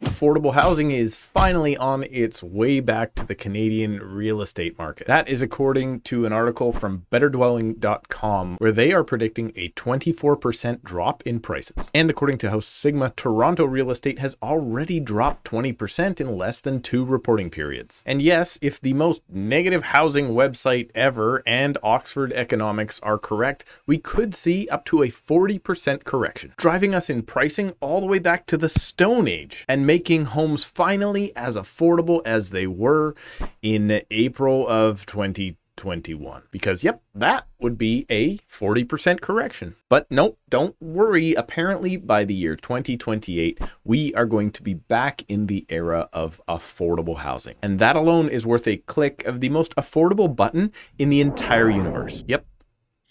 Affordable housing is finally on its way back to the Canadian real estate market. That is according to an article from betterdwelling.com, where they are predicting a 24% drop in prices. And according to HouseSigma, Toronto real estate has already dropped 20% in less than 2 reporting periods. And yes, if the most negative housing website ever and Oxford economics are correct, we could see up to a 40% correction, driving us in pricing all the way back to the Stone Age and making homes finally as affordable as they were in April of 2021. Because yep, that would be a 40% correction. But nope, don't worry. Apparently by the year 2028, we are going to be back in the era of affordable housing. And that alone is worth a click of the most affordable button in the entire universe. Yep,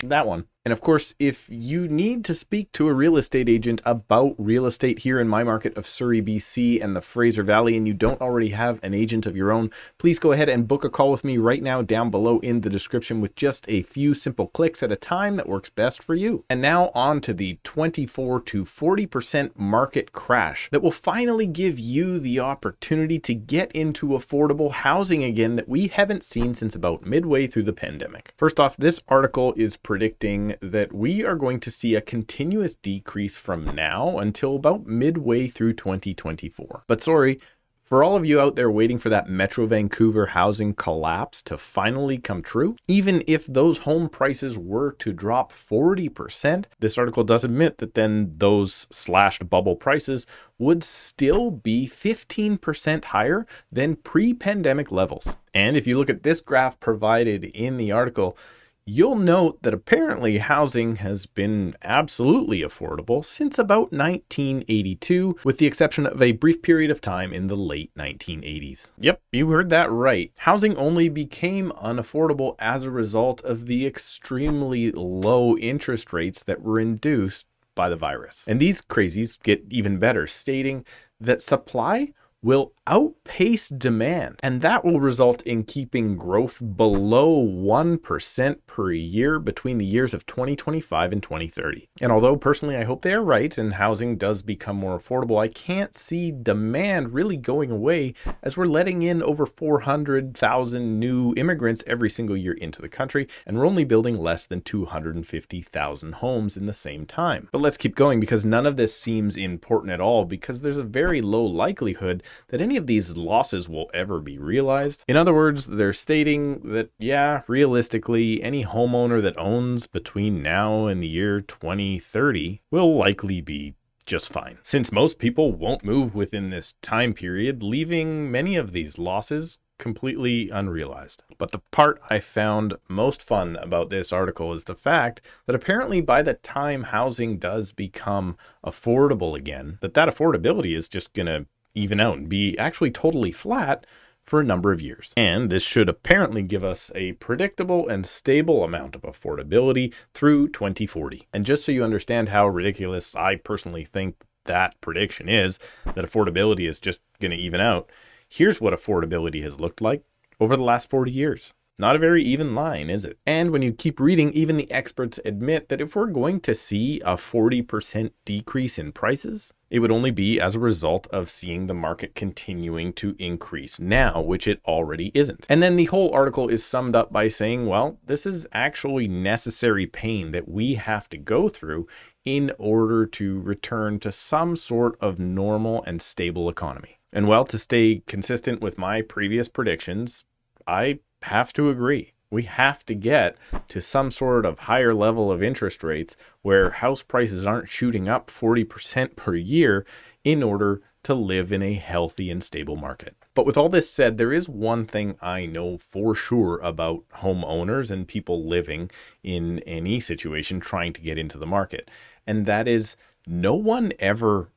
that one. And of course, if you need to speak to a real estate agent about real estate here in my market of Surrey, BC and the Fraser Valley, and you don't already have an agent of your own, please go ahead and book a call with me right now down below in the description with just a few simple clicks at a time that works best for you. And now on to the 24 to 40% market crash that will finally give you the opportunity to get into affordable housing again that we haven't seen since about midway through the pandemic. First off, this article is predicting that we are going to see a continuous decrease from now until about midway through 2024. But sorry, for all of you out there waiting for that Metro Vancouver housing collapse to finally come true, even if those home prices were to drop 40%, this article does admit that then those slashed bubble prices would still be 15% higher than pre-pandemic levels. And if you look at this graph provided in the article, you'll note that apparently housing has been absolutely affordable since about 1982, with the exception of a brief period of time in the late 1980s. Yep, you heard that right. Housing only became unaffordable as a result of the extremely low interest rates that were induced by the virus. And these crazies get even better, stating that supply will outpace demand, and that will result in keeping growth below 1% per year between the years of 2025 and 2030. And although personally I hope they are right and housing does become more affordable, I can't see demand really going away as we're letting in over 400,000 new immigrants every single year into the country, and we're only building less than 250,000 homes in the same time. But let's keep going, because none of this seems important at all, because there's a very low likelihood that any of these losses will ever be realized. In other words, they're stating that, yeah, realistically, any homeowner that owns between now and the year 2030 will likely be just fine, since most people won't move within this time period, leaving many of these losses completely unrealized. But the part I found most fun about this article is the fact that apparently by the time housing does become affordable again, that affordability is just gonna even out and be actually totally flat for a number of years. And this should apparently give us a predictable and stable amount of affordability through 2040. And just so you understand how ridiculous I personally think that prediction is, that affordability is just going to even out, here's what affordability has looked like over the last 40 years. Not a very even line, is it? And when you keep reading, even the experts admit that if we're going to see a 40% decrease in prices, it would only be as a result of seeing the market continuing to increase now, which it already isn't. And then the whole article is summed up by saying, well, this is actually necessary pain that we have to go through in order to return to some sort of normal and stable economy. And well, to stay consistent with my previous predictions, I have to agree. We have to get to some sort of higher level of interest rates where house prices aren't shooting up 40% per year in order to live in a healthy and stable market. But with all this said, there is one thing I know for sure about homeowners and people living in any situation trying to get into the market. And that is, no one ever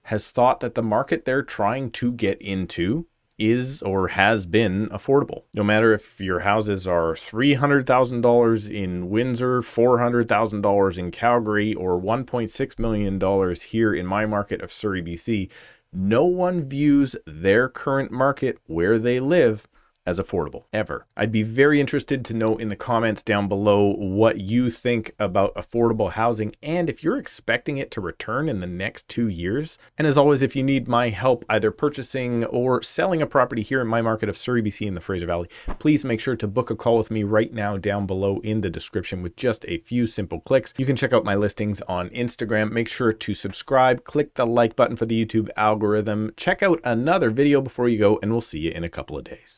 has thought that the market they're trying to get into is or has been affordable. No matter if your houses are $300,000 in Windsor, $400,000 in Calgary, or $1.6 million here in my market of Surrey, BC, no one views their current market where they live as affordable, ever. I'd be very interested to know in the comments down below what you think about affordable housing and if you're expecting it to return in the next 2 years. And as always, if you need my help either purchasing or selling a property here in my market of Surrey, BC in the Fraser Valley, please make sure to book a call with me right now down below in the description with just a few simple clicks. You can check out my listings on Instagram. Make sure to subscribe, click the like button for the YouTube algorithm, check out another video before you go, and we'll see you in a couple of days.